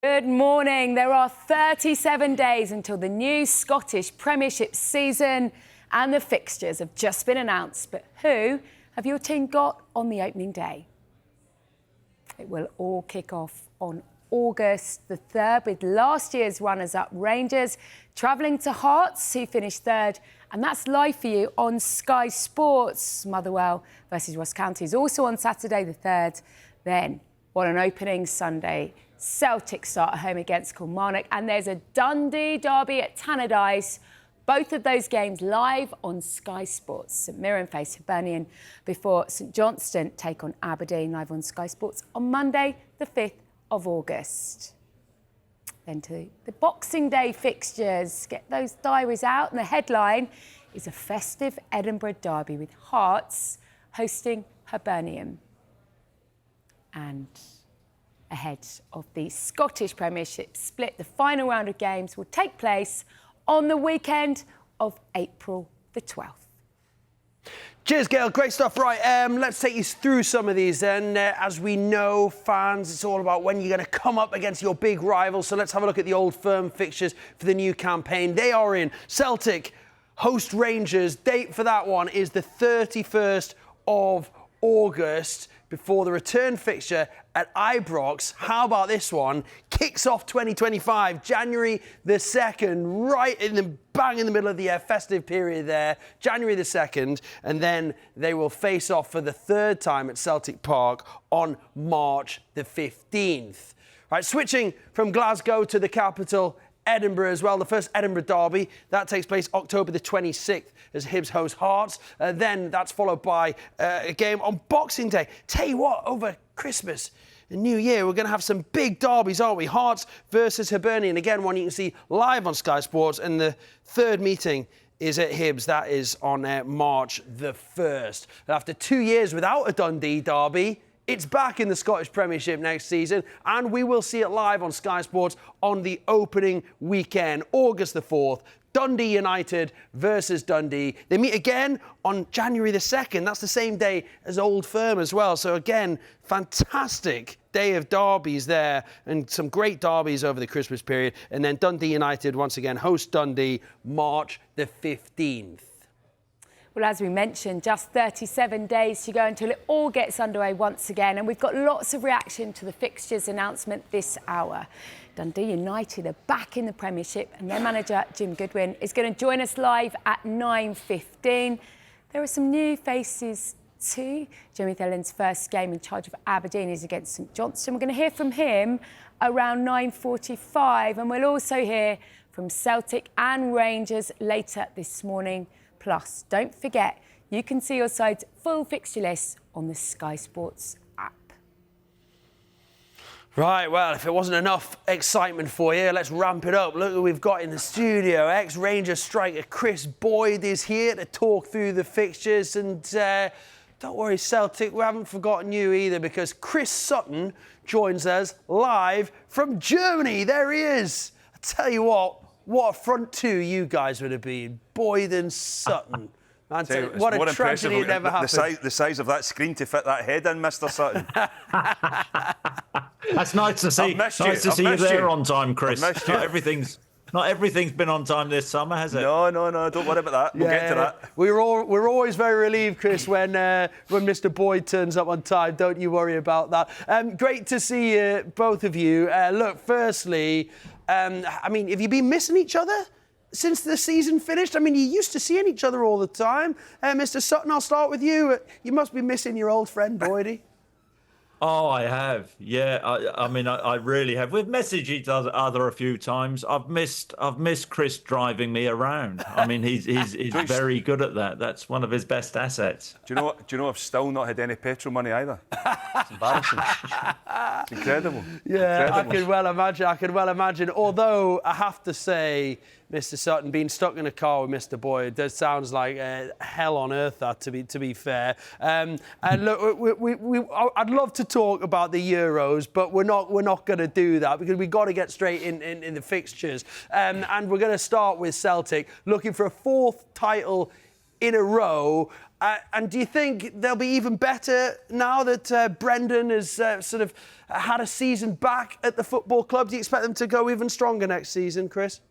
Good morning. There are 37 days until the new Scottish Premiership season and the fixtures have just been announced. But who have your team got on the opening day? It will all kick off on August the 3rd with last year's runners-up Rangers travelling to Hearts, who finished third. And that's live for you on Sky Sports. Motherwell versus Ross County is also on Saturday the 3rd. Then, what an opening Sunday. Celtic start at home against Kilmarnock, and there's a Dundee derby at Tannadice. Both of those games live on Sky Sports. St Mirren face Hibernian before St Johnstone take on Aberdeen, live on Sky Sports on Monday, the 5th of August. Then to the Boxing Day fixtures. Get those diaries out, and the headline is a festive Edinburgh derby with Hearts hosting Hibernian. And ahead of the Scottish Premiership split, the final round of games will take place on the weekend of April the 12th. Cheers, Gail. Great stuff. Right, let's take you through some of these then. As we know, fans, it's all about when you're going to come up against your big rivals. So let's have a look at the old firm fixtures for the new campaign. They are in. Celtic host Rangers. Date for that one is the 31st of August, before the return fixture at Ibrox. How about this one? Kicks off 2025, January the 2nd, right in the bang in the middle of the festive period there, January the 2nd, and then they will face off for the third time at Celtic Park on March the 15th. Right, switching from Glasgow to the capital, Edinburgh as well. The first Edinburgh derby, that takes place October the 26th as Hibs host Hearts. Then that's followed by a game on Boxing Day. Tell you what, over Christmas and New Year, we're going to have some big derbies, aren't we? Hearts versus Hibernian. Again, one you can see live on Sky Sports. And the third meeting is at Hibs. That is on March the 1st. After 2 years without a Dundee derby, it's back in the Scottish Premiership next season, and we will see it live on Sky Sports on the opening weekend, August the 4th. Dundee United versus Dundee. They meet again on January the 2nd. That's the same day as Old Firm as well. So again, fantastic day of derbies there, and some great derbies over the Christmas period. And then Dundee United once again host Dundee March the 15th. Well, as we mentioned, just 37 days to go until it all gets underway once again. And we've got lots of reaction to the fixtures announcement this hour. Dundee United are back in the Premiership, and their manager, Jim Goodwin, is going to join us live at 9:15. There are some new faces too. Jimmy Thellin's first game in charge of Aberdeen is against St Johnstone. We're going to hear from him around 9:45. And we'll also hear from Celtic and Rangers later this morning. Plus, don't forget, you can see your side's full fixture list on the Sky Sports app. Right, well, if it wasn't enough excitement for you, let's ramp it up. Look who we've got in the studio. Ex-Rangers striker Kris Boyd is here to talk through the fixtures. And don't worry, Celtic, we haven't forgotten you either, because Kris Sutton joins us live from Germany. There he is. I tell you what a front two you guys would have been. Boyd and Sutton. Man, what a tragedy it never happened. The size of that screen to fit that head in, Mr. Sutton. That's nice to see. Nice to see you there on time, Kris. Not everything's been on time this summer, has it? No. Don't worry about that. We'll get to that. We're always very relieved, Kris, when Mr. Boyd turns up on time. Don't you worry about that. Great to see both of you. Look, firstly, I mean, have you been missing each other since the season finished? I mean, you used to seeing each other all the time. Mr. Sutton, I'll start with you. You must be missing your old friend, Boydie. Oh, I have. Yeah, I mean, I really have. We've messaged each other a few times. I've missed Kris driving me around. I mean, he's very good at that. That's one of his best assets. Do you know I've still not had any petrol money either? It's embarrassing. It's incredible. Yeah, incredible. I can well imagine. Although I have to say, Mr. Sutton, being stuck in a car with Mr. Boyd, that sounds like hell on earth. That, to be fair. And look, I'd love to talk about the Euros, but we're not going to do that, because we've got to get straight in the fixtures. And we're going to start with Celtic, looking for a fourth title in a row. And do you think they'll be even better now that Brendan has sort of had a season back at the football club? Do you expect them to go even stronger next season, Kris?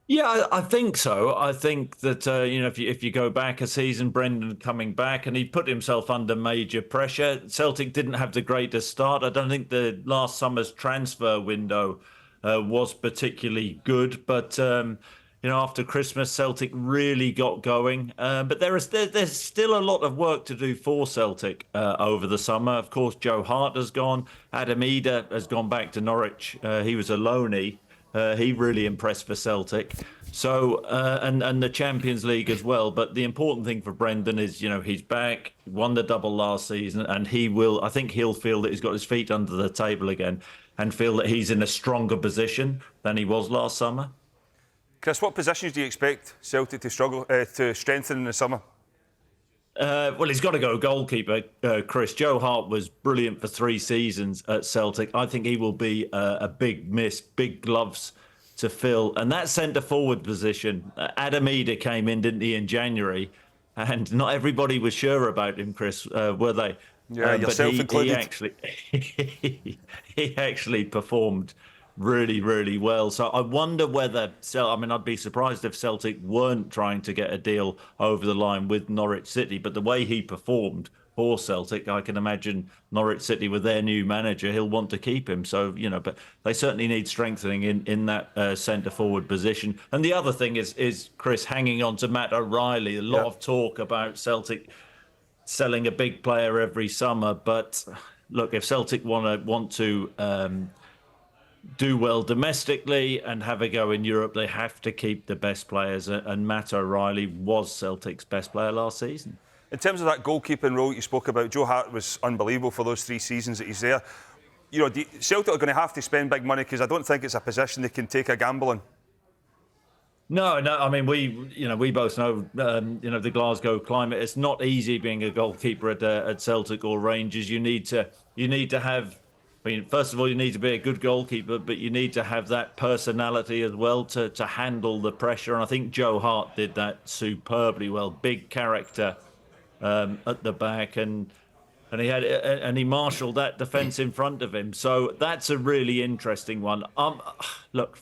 Yeah, I think so. I think that, if you go back a season, Brendan coming back, and he put himself under major pressure. Celtic didn't have the greatest start. I don't think the last summer's transfer window was particularly good. But, after Christmas, Celtic really got going. But there's still a lot of work to do for Celtic over the summer. Of course, Joe Hart has gone. Adam Eder has gone back to Norwich. He was a loanee. He really impressed for Celtic. So, and the Champions League as well. But the important thing for Brendan is, he's back, won the double last season, and I think he'll feel that he's got his feet under the table again and feel that he's in a stronger position than he was last summer. Kris, what positions do you expect Celtic to strengthen in the summer? Well, he's got to go goalkeeper, Kris. Joe Hart was brilliant for 3 seasons at Celtic. I think he will be a big miss, big gloves to fill. And that centre-forward position, Adam Eder came in, didn't he, in January? And not everybody was sure about him, Kris, were they? Yeah, yourself included. He actually performed really, really well. So I wonder whether, I'd be surprised if Celtic weren't trying to get a deal over the line with Norwich City. But the way he performed for Celtic, I can imagine Norwich City with their new manager, he'll want to keep him. So, but they certainly need strengthening in that centre-forward position. And the other thing is Kris, hanging on to Matt O'Reilly. A lot of talk about Celtic selling a big player every summer. But look, if Celtic want to do well domestically and have a go in Europe, they have to keep the best players, and Matt O'Reilly was Celtic's best player last season. In terms of that goalkeeping role you spoke about, Joe Hart was unbelievable for those 3 seasons that he's there. Celtic are going to have to spend big money, because I don't think it's a position they can take a gamble on. No. I mean, we both know, the Glasgow climate. It's not easy being a goalkeeper at Celtic or Rangers. You need to have. First of all, you need to be a good goalkeeper, but you need to have that personality as well to handle the pressure. And I think Joe Hart did that superbly well. Big character at the back, and he marshalled that defence in front of him. So that's a really interesting one. Look,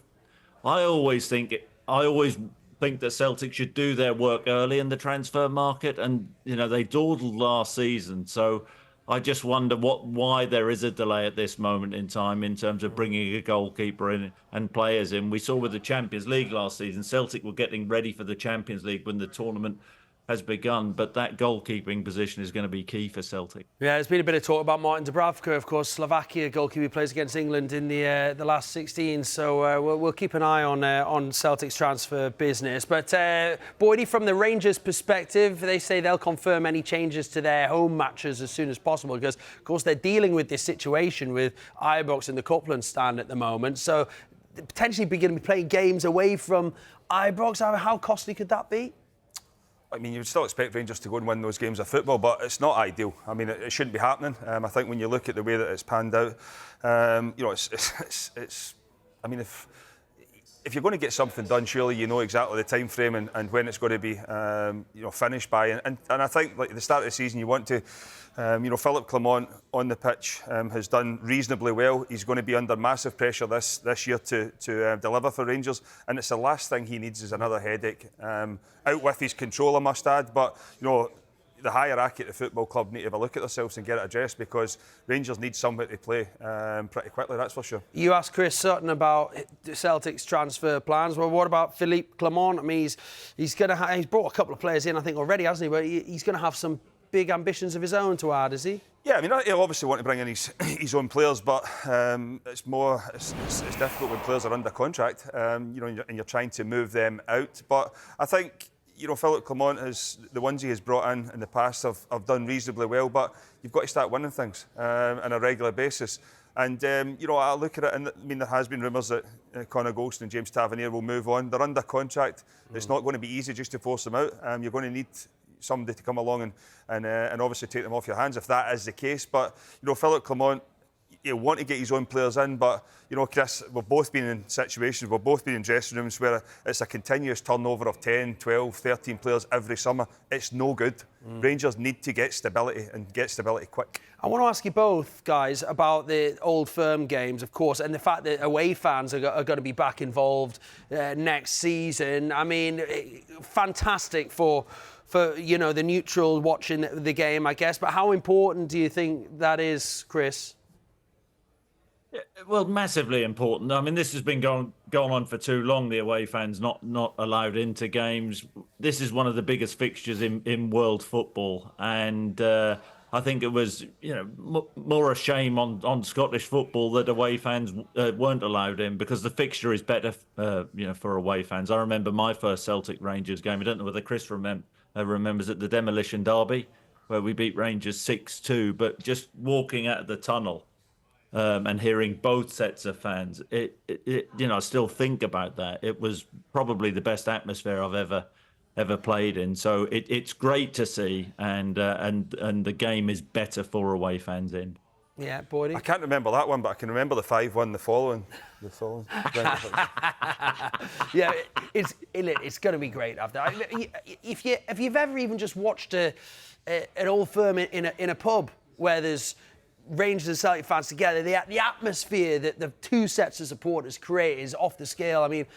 I always think that Celtic should do their work early in the transfer market, and they dawdled last season. So I just wonder why there is a delay at this moment in time in terms of bringing a goalkeeper in and players in. We saw with the Champions League last season, Celtic were getting ready for the Champions League when the tournament has begun, but that goalkeeping position is going to be key for Celtic. Yeah, there's been a bit of talk about Martin Dubravka, of course, Slovakia goalkeeper, plays against England in the last 16. So we'll keep an eye on Celtic's transfer business. But Boydie, from the Rangers' perspective, they say they'll confirm any changes to their home matches as soon as possible, because, of course, they're dealing with this situation with Ibrox in the Coupland stand at the moment. So potentially going to be playing games away from Ibrox. How costly could that be? I mean, you would still expect Rangers to go and win those games of football, but it's not ideal. I mean, it shouldn't be happening. I think when you look at the way that it's panned out, it's. I mean, if you're going to get something done, surely you know exactly the time frame and when it's going to be, finished by. And I think, like at the start of the season, you want to. Philip Clement on the pitch has done reasonably well. He's going to be under massive pressure this year to deliver for Rangers, and it's the last thing he needs is another headache. Out with his control, I must add, but the hierarchy at the football club need to have a look at themselves and get it addressed, because Rangers need somebody to play pretty quickly, that's for sure. You asked Kris Sutton about Celtic's transfer plans. Well, what about Philippe Clement? I mean, he's brought a couple of players in, I think, already, hasn't he? But he's going to have some big ambitions of his own to add, is he? Yeah, I mean, he'll obviously want to bring in his own players, but it's difficult when players are under contract, and you're trying to move them out. But I think, Philip Clement the ones he has brought in the past have done reasonably well, but you've got to start winning things on a regular basis. And, I look at it, and I mean, there has been rumours that Connor Golston and James Tavernier will move on. They're under contract. It's not going to be easy just to force them out. You're going to need somebody to come along and obviously take them off your hands if that is the case. But Philip Clement, you want to get his own players in, but, you know, Kris, we've both been in situations, we've both been in dressing rooms where it's a continuous turnover of 10, 12, 13 players every summer. It's no good. Rangers need to get stability and get stability quick. I want to ask you both, guys, about the Old Firm games, of course, and the fact that away fans are going to be back involved next season. I mean, fantastic for you know, the neutral watching the game, I guess. But how important do you think that is, Kris? Yeah, well, massively important. I mean, this has been going on for too long. The away fans not allowed into games. This is one of the biggest fixtures in world football, and I think it was, you know, more a shame on Scottish football that away fans weren't allowed in, because the fixture is better, you know, for away fans. I remember my first Celtic Rangers game. I don't know whether Kris remembers it, the Demolition Derby, where we beat Rangers 6-2. But just walking out of the tunnel and hearing both sets of fans, it you know, I still think about that. It was probably the best atmosphere I've ever played in. So it's great to see, and the game is better for away fans in. Yeah, Boydie? I can't remember that one, but I can remember the 5-1 the following. Yeah, it's going to be great after. If you've ever even just watched an Old Firm in a pub where there's Rangers and Celtic fans together, the atmosphere that the two sets of supporters create is off the scale. I mean,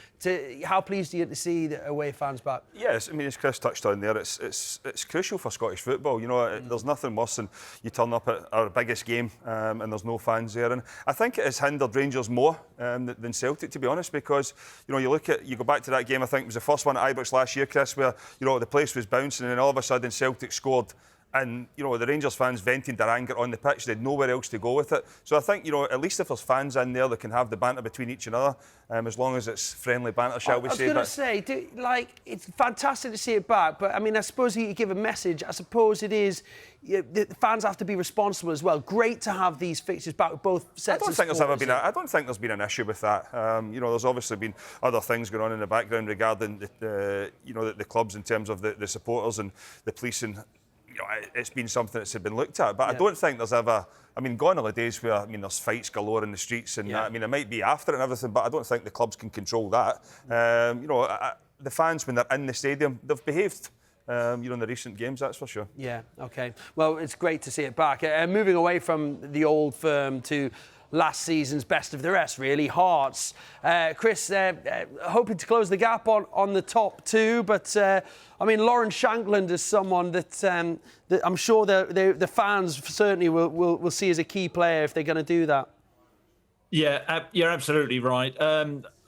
how pleased are you to see the away fans back? Yes, I mean, as Kris touched on there, it's crucial for Scottish football. You know, there's nothing worse than you turn up at our biggest game and there's no fans there. And I think it has hindered Rangers more than Celtic, to be honest, because, you know, you go back to that game, I think it was the first one at Ibrox last year, Kris, where, you know, the place was bouncing and all of a sudden Celtic scored. And, you know, the Rangers fans vented their anger on the pitch. They had nowhere else to go with it. So I think, you know, at least if there's fans in there that can have the banter between each other, as long as it's friendly banter, shall we say. I was going to say, it's fantastic to see it back, but, I mean, I suppose you give a message. I suppose it is, the fans have to be responsible as well. Great to have these fixtures back with both sets of supporters. I don't think there's been an issue with that. You know, there's obviously been other things going on in the background regarding the clubs in terms of the supporters and the police, and you know, it's been something that's been looked at, but I don't think there's ever. I mean, gone are the days where, I mean, there's fights galore in the streets, and I mean, it might be after it and everything, but I don't think the clubs can control that. You know, the fans, when they're in the stadium, they've behaved. You know, in the recent games, that's for sure. Yeah, OK. Well, it's great to see it back. Moving away from the Old Firm to last season's best of the rest, really, Hearts. Kris, hoping to close the gap on the top two, but I mean, Lawrence Shankland is someone that I'm sure the fans certainly will see as a key player if they're going to do that. Yeah, you're absolutely right.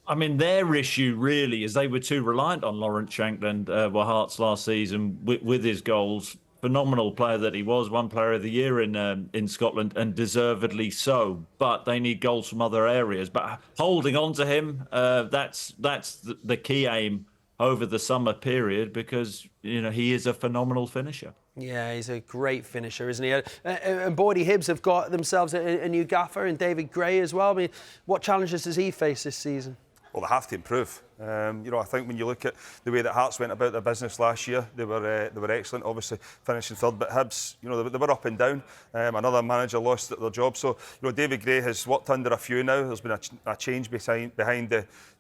I mean, their issue really is they were too reliant on Lawrence Shankland, were Hearts last season with his goals. Phenomenal player that he was, one player of the year in Scotland, and deservedly so. But they need goals from other areas. But holding on to him, that's the key aim over the summer period, because, you know, he is a phenomenal finisher. Yeah, he's a great finisher, isn't he? And Boydie Hibs have got themselves a new gaffer in David Gray as well. I mean, what challenges does he face this season? Well, they have to improve. You know, I think when you look at the way that Hearts went about their business last year, they were excellent, obviously finishing third. But Hibs, you know, they were up and down. Another manager lost their job. So, you know, David Gray has worked under a few now. There's been a change behind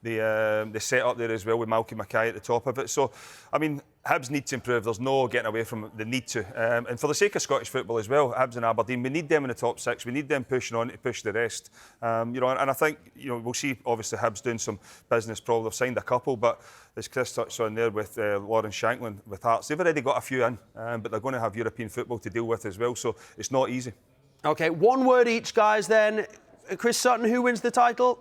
the setup there as well, with Malky Mackay at the top of it. So, I mean, Hibs need to improve. There's no getting away from the need to. And for the sake of Scottish football as well, Hibs and Aberdeen, we need them in the top six. We need them pushing on to push the rest. You know, and I think, you know, we'll see obviously Hibs doing some business. Probably they've signed a couple, but as Kris touched on there with Lawrence Shankland with Hearts, they've already got a few in, but they're going to have European football to deal with as well. So it's not easy. OK, one word each, guys. Then, Kris Sutton, who wins the title?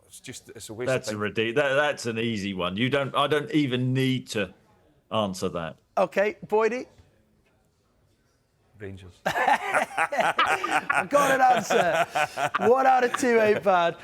It's a waste of time. That's an easy one. I don't even need to answer that. OK, Boydie? Rangers. I've got an answer. 1 out of 2 ain't bad.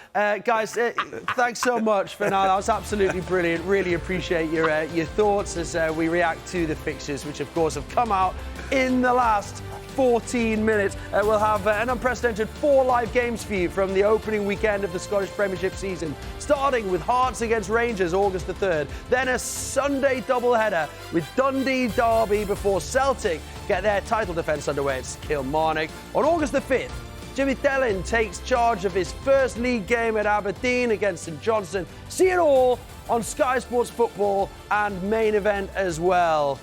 Guys, thanks so much for now. That was absolutely brilliant. Really appreciate your thoughts as we react to the fixtures, which of course have come out in the last 14 minutes. We'll have an unprecedented 4 live games for you from the opening weekend of the Scottish Premiership season, starting with Hearts against Rangers August the 3rd, then a Sunday doubleheader with Dundee Derby before Celtic get their title defence underway. It's Kilmarnock on August the 5th. Jimmy Thellin takes charge of his first league game at Aberdeen against St Johnstone. See it all on Sky Sports Football and Main Event as well.